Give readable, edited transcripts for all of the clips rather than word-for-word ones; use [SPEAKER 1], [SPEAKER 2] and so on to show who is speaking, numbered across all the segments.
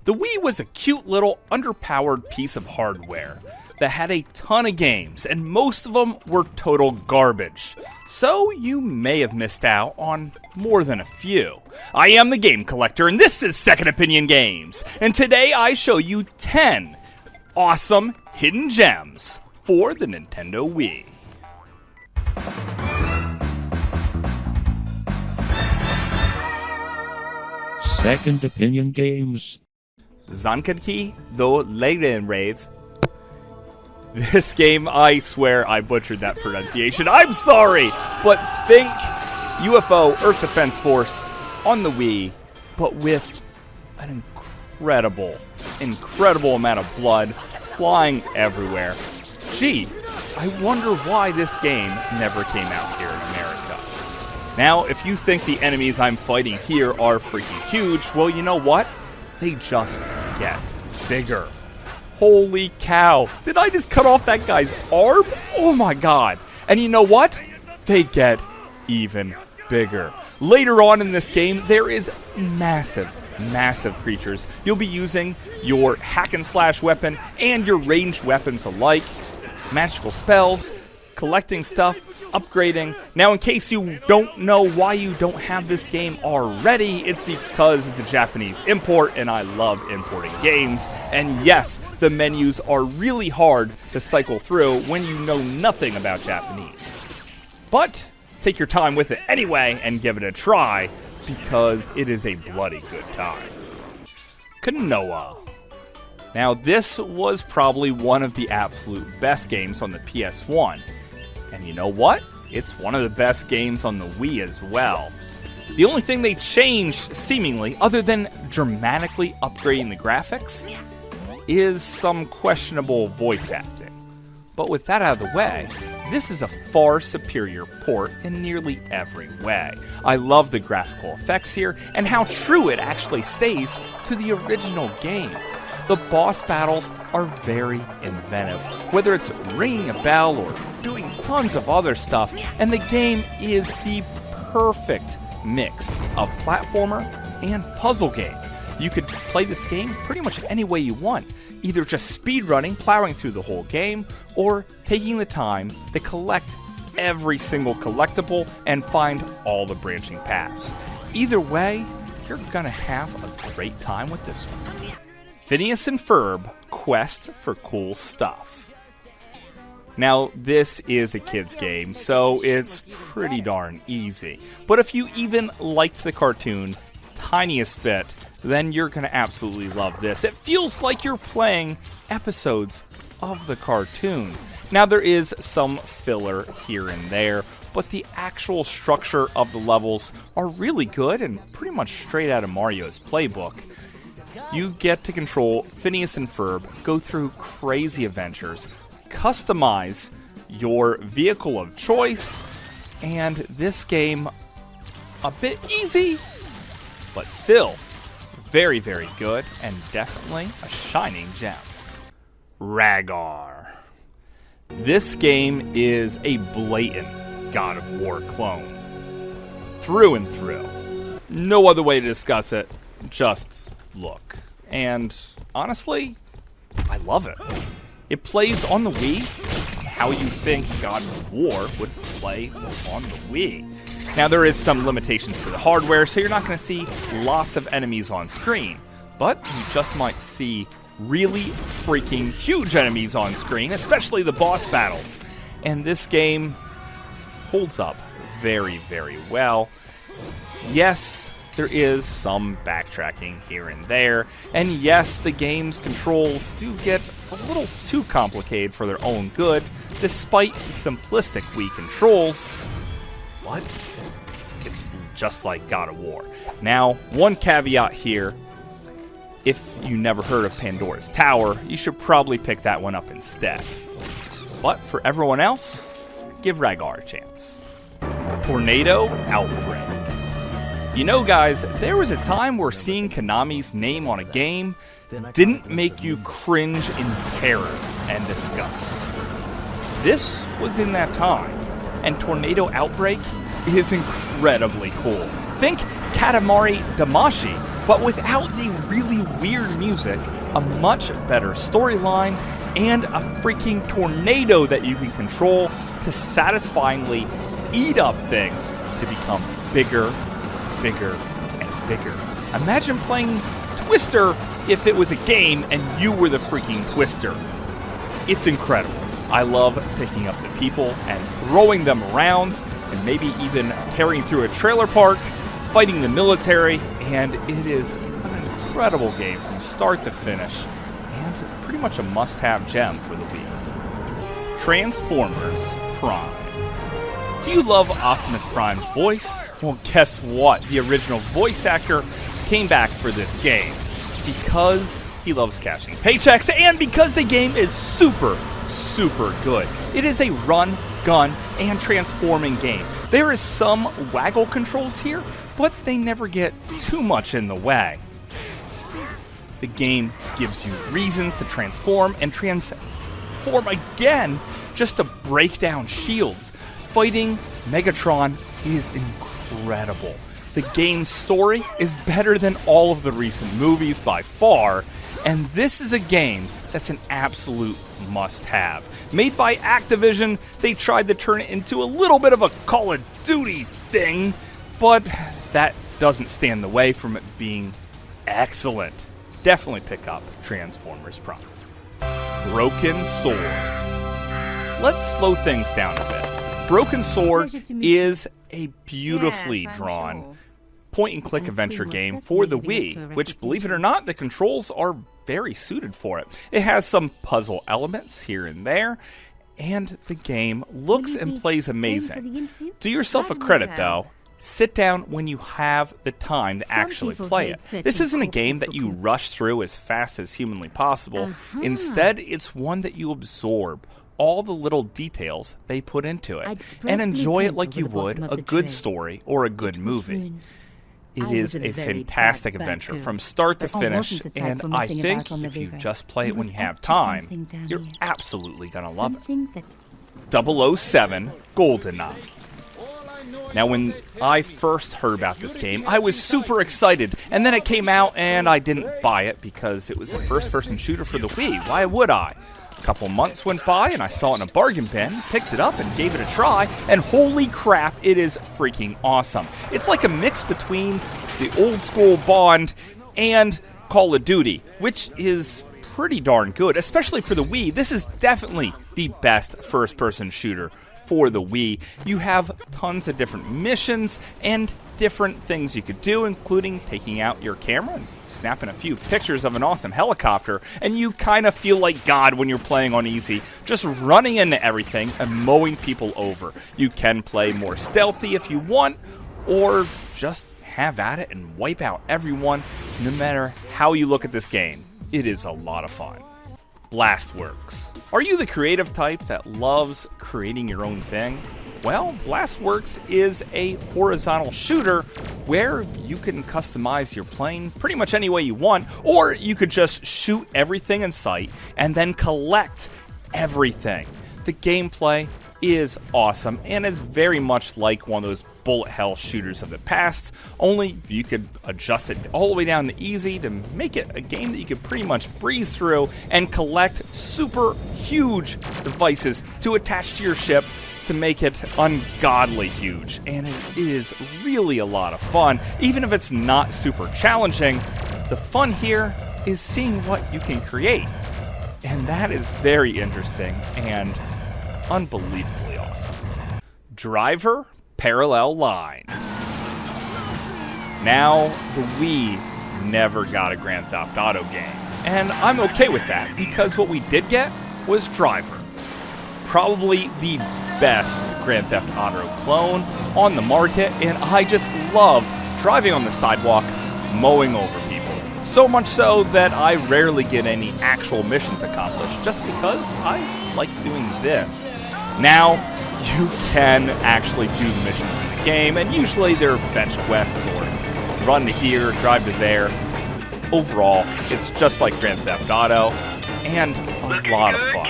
[SPEAKER 1] The Wii was a cute little underpowered piece of hardware that had a ton of games, and most of them were total garbage. So you may have missed out on more than a few. I am the Game Collector, and this is Second Opinion Games. And today I show you 10 awesome hidden gems for the Nintendo Wii.
[SPEAKER 2] Second Opinion Games.
[SPEAKER 1] Tzenkethi though Rave. This game, I swear I butchered that pronunciation. I'm sorry! But think UFO Earth Defense Force on the Wii, but with an incredible amount of blood flying everywhere. Gee, I wonder why this game never came out here in America. Now, if you think the enemies I'm fighting here are freaking huge, well, you know what? They just get bigger. Holy cow. Did I just cut off that guy's arm? Oh my god. And you know what? They get even bigger. Later on in this game, there is massive creatures. You'll be using your hack and slash weapon and your ranged weapons alike. Magical spells, collecting stuff, upgrading. Now, in case you don't know why you don't have this game already, it's because it's a Japanese import, and I love importing games. And yes, the menus are really hard to cycle through when you know nothing about Japanese. But take your time with it anyway and give it a try, because it is a bloody good time. Kanoa. Now, this was probably one of the absolute best games on the PS1. And you know what? It's one of the best games on the Wii as well. The only thing they changed, seemingly, other than dramatically upgrading the graphics, is some questionable voice acting. But with that out of the way, this is a far superior port in nearly every way. I love the graphical effects here, and how true it actually stays to the original game. The boss battles are very inventive, whether it's ringing a bell or doing tons of other stuff, and the game is the perfect mix of platformer and puzzle game. You could play this game pretty much any way you want, either just speedrunning, plowing through the whole game, or taking the time to collect every single collectible and find all the branching paths. Either way, you're gonna have a great time with this one. Phineas and Ferb Quest for Cool Stuff. Now, this is a kid's game, so it's pretty darn easy. But if you even liked the cartoon tiniest bit, then you're going to absolutely love this. It feels like you're playing episodes of the cartoon. Now, there is some filler here and there, but the actual structure of the levels are really good and pretty much straight out of Mario's playbook. You get to control Phineas and Ferb, go through crazy adventures, customize your vehicle of choice, and this game, a bit easy, but still very, very good, and definitely a shining gem. Ragor. This game is a blatant God of War clone. Through and through. No other way to discuss it, just look. And honestly, I love it. It plays on the Wii how you think God of War would play on the Wii. Now, there is some limitations to the hardware, so you're not going to see lots of enemies on screen, but you just might see really freaking huge enemies on screen, especially the boss battles. And this game holds up very, very well. Yes, there is some backtracking here and there, and yes, the game's controls do get a little too complicated for their own good, despite the simplistic Wii controls, but it's just like God of War. Now, one caveat here: if you never heard of Pandora's Tower, you should probably pick that one up instead. But for everyone else, give Ragor a chance. Tornado Outbreak. You know, guys, there was a time where seeing Konami's name on a game didn't make you cringe in terror and disgust. This was in that time, and Tornado Outbreak is incredibly cool. Think Katamari Damacy, but without the really weird music, a much better storyline, and a freaking tornado that you can control to satisfyingly eat up things to become bigger, bigger, and bigger. Imagine playing Twister if it was a game and you were the freaking Twister. It's incredible. I love picking up the people and throwing them around, and maybe even tearing through a trailer park, fighting the military, and it is an incredible game from start to finish, and pretty much a must-have gem for the Wii. Transformers Prime. Do you love Optimus Prime's voice? Well, guess what? The original voice actor came back for this game because he loves cashing paychecks and because the game is super, super good. It is a run, gun, and transforming game. There is some waggle controls here, but they never get too much in the way. The game gives you reasons to transform and transform again just to break down shields. Fighting Megatron is incredible. The game's story is better than all of the recent movies by far, and this is a game that's an absolute must-have. Made by Activision, they tried to turn it into a little bit of a Call of Duty thing, but that doesn't stand in the way from it being excellent. Definitely pick up Transformers Prime. Broken Sword. Let's slow things down a bit. Broken Sword is a beautifully drawn point-and-click adventure game for the Wii, which, believe it or not, the controls are very suited for it. It has some puzzle elements here and there, and the game looks and plays amazing. Do yourself a credit, though. Sit down when you have the time to actually play it. This isn't a game that you rush through as fast as humanly possible. Instead, it's one that you absorb all the little details they put into it and enjoy it like you would a good story or a good movie. It is a fantastic adventure from start to finish, and I think if you just play it when you have time, you're absolutely gonna love it. 007 GoldenEye. Now, when I first heard about this game, I was super excited, and then it came out and I didn't buy it because it was a first-person shooter for the Wii. Why would I? A couple months went by and I saw it in a bargain bin, picked it up and gave it a try, and holy crap, it is freaking awesome. It's like a mix between the old school Bond and Call of Duty, which is pretty darn good, especially for the Wii. This is definitely the best first-person shooter for the Wii. You have tons of different missions and different things you could do, including taking out your camera and snapping a few pictures of an awesome helicopter, and you kind of feel like God when you're playing on easy, just running into everything and mowing people over. You can play more stealthy if you want, or just have at it and wipe out everyone, no matter how you look at this game. It is a lot of fun. Blastworks. Are you the creative type that loves creating your own thing? Well, Blastworks is a horizontal shooter where you can customize your plane pretty much any way you want, or you could just shoot everything in sight and then collect everything. The gameplay is awesome and is very much like one of those bullet hell shooters of the past, only you could adjust it all the way down to easy to make it a game that you could pretty much breeze through and collect super huge devices to attach to your ship to make it ungodly huge. And it is really a lot of fun. Even if it's not super challenging, the fun here is seeing what you can create. And that is very interesting and unbelievably awesome. Driver Parallel Lines. Now, the Wii never got a Grand Theft Auto game, and I'm okay with that because what we did get was Driver. Probably the best Grand Theft Auto clone on the market, and I just love driving on the sidewalk, mowing over people. So much so that I rarely get any actual missions accomplished just because I like doing this. Now, you can actually do the missions in the game, and usually they're fetch quests or run to here, drive to there. Overall, it's just like Grand Theft Auto, and a lot of fun.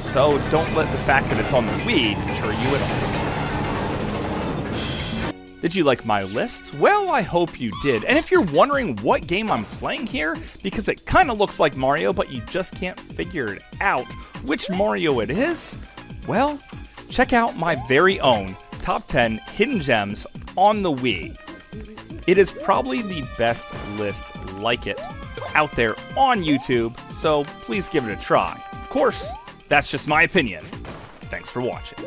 [SPEAKER 1] So don't let the fact that it's on the Wii deter you at all. Did you like my list? Well, I hope you did. And if you're wondering what game I'm playing here, because it kind of looks like Mario, but you just can't figure it out which Mario it is, well, check out my very own Top 10 Hidden Gems on the Wii. It is probably the best list like it out there on YouTube, so please give it a try. Of course, that's just my opinion. Thanks for watching.